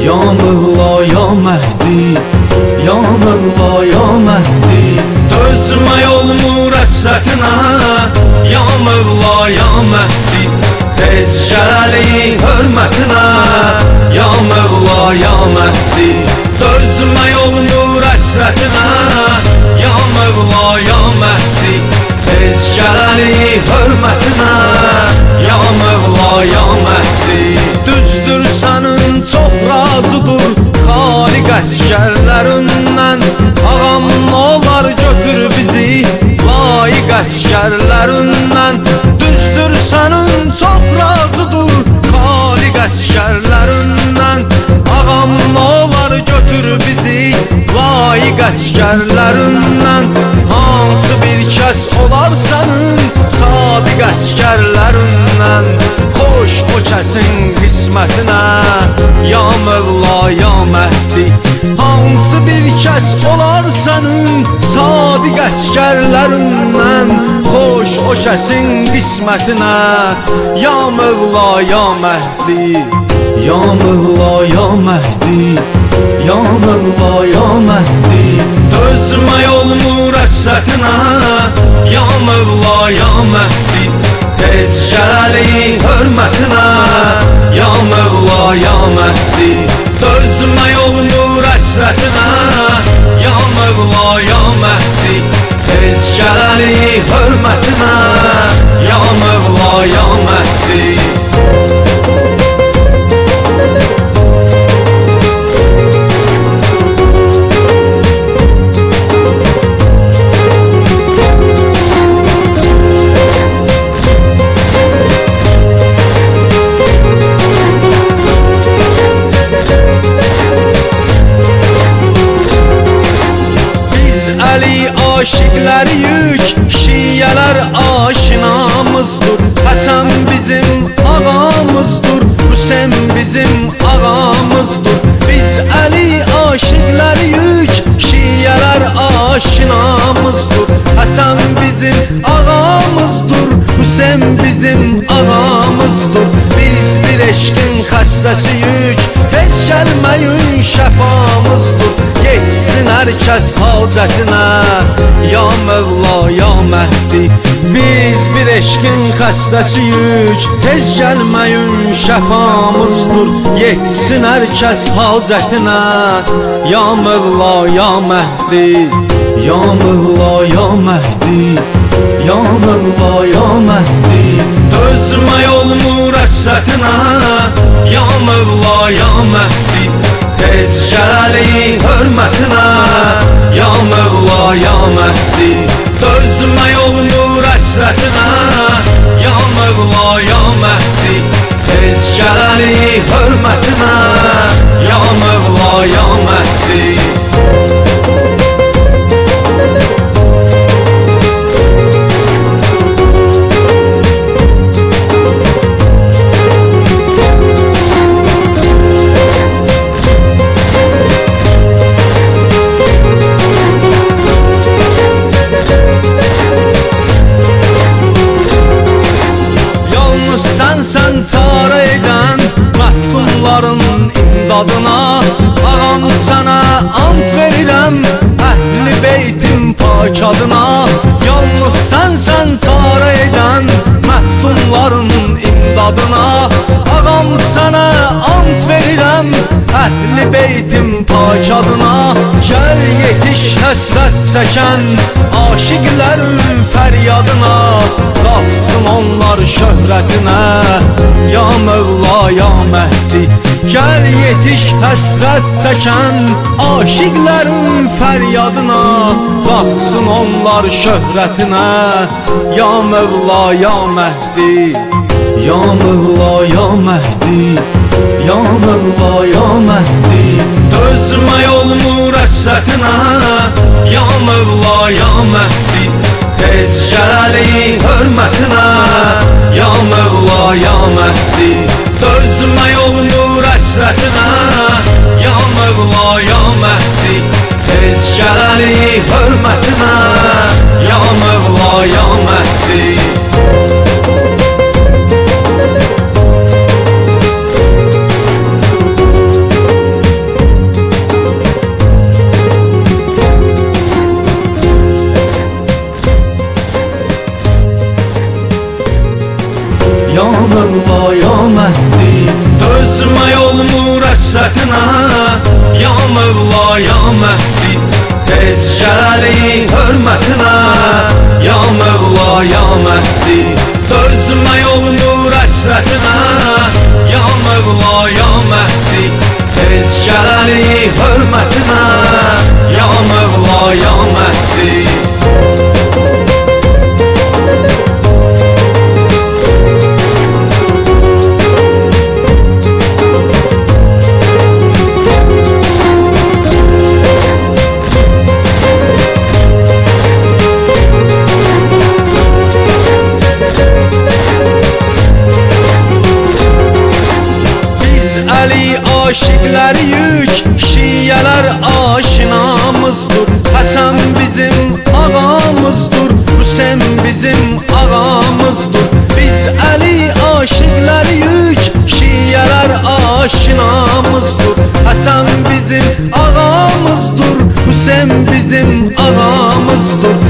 Ya Mevla ya Mehdi, ya Mevla ya Mehdi, dözmək olmur əsrətinə. Ya Mevla ya Mehdi, tez gəli hörmətinə. Ya Mevla ya Mehdi, dözmək olmur əsrətinə. Ya Mevla ya Mehdi, tez gəli hörmətinə. Ya Mevla ya Mehdi, düzdür sənin çox razıdır Xaliq əskərlərindən. Ağam olar götür bizi layiq əskərlərindən. Düzdür sənin çox razıdır Xaliq əskərlərindən. Ağam olar götür bizi layiq əskərlərindən. Hansı bir kəs olar sənin sadiq əskərlərindən. Xoş o kəsin qismətinə. Ya Mevla ya Mehdi, hansı bir kəs olar sənin sadiq əskərlərindən. Xoş o kəsin qismətinə. Ya Mevla ya Mehdi, ya Mevla ya Mehdi, ya Mevla ya Mehdi, dözmək olmur əsrətinə. Ya Mevla ya Mehdi, tez gəli hörmətinə. Ya Mevla ya Mehdi, dözmək olmur əsrətinə. Ya Mevla ya Mehdi, tez gəli hörmətinə. Ya Mevla ya Mehdi. Aşıqlarıyıq, şiyələr aşinamızdır. Həsən bizim ağamızdır, Hüseyin bizim ağamızdır. Biz Əli aşıqlarıyıq, şiyələr aşinamızdır. Həsən bizim ağamızdır, Hüseyin bizim ağamızdır. Biz bir eşqin xəstəsiyik, heç gəlməyin şəfamızdır. Yetsin hər kəs hacətinə. Ya Mevla ya Mehdi, biz bir eşqin xəstəsiyik, tez gəlməyin şəfamızdır. Yetsin hər kəs hacətinə. Ya Mevla ya Mehdi, ya Mevla ya Mehdi, ya Mevla ya Mehdi, dözmək olmur əsrətinə. Ya Mevla ya Mehdi, tez gəli hörmətinə. Ya Mevla ya Mehdi, dözmək olmur əsrətinə. Ya Mevla ya Mehdi, tez gəli hörmətinə. Ya Mevla ya Mehdi. Sən çarə edən məhdumların imdadına. Ağam sənə ant verirəm Əhl-i Beytin pak adına. Yalnız sən çarə edən məhdumların imdadına. Ağam sənə ant verirəm Əhl-i Beytin pak adına. Gəl yetiş həsrət çəkən aşiqlərin fəryadına. Qalxsın onlar şöhrətinə. Ya Mevla ya Mehdi, gəl yetiş həsrət çəkən aşiqlərin fəryadına. Qalxsın onlar şöhrətinə. Ya Mevla ya Mehdi, ya Mevla ya Mehdi, ya Mevla ya Mehdi, dözmək olmur əsrətinə. Ya Mevla ya Mehdi, tez gəli hörmətinə. Ya Mevla ya Mehdi, dözmək olmur əsrətinə. Ya Mevla ya Mehdi, tez gəli hörmətinə. Ya Mevla ya Mehdi. həsrətinə. Ya Mövla, ya Məhdi, tez gələrik hörmətinə. Ya Mövla, ya Məhdi, dözmək olmur həsrətinə. Ya Mövla, ya Məhdi, tez gələrik hörmətinə. Ya Mövla, ya Məhdi. Aşıqlarıyıq, şiyələr aşinamızdır. Həsən bizim ağamızdır, Hüseyn bizim ağamızdır. Biz Əli aşıqlarıyıq, şiyələr aşinamızdır. Həsən bizim ağamızdır, Hüseyn bizim ağamızdır.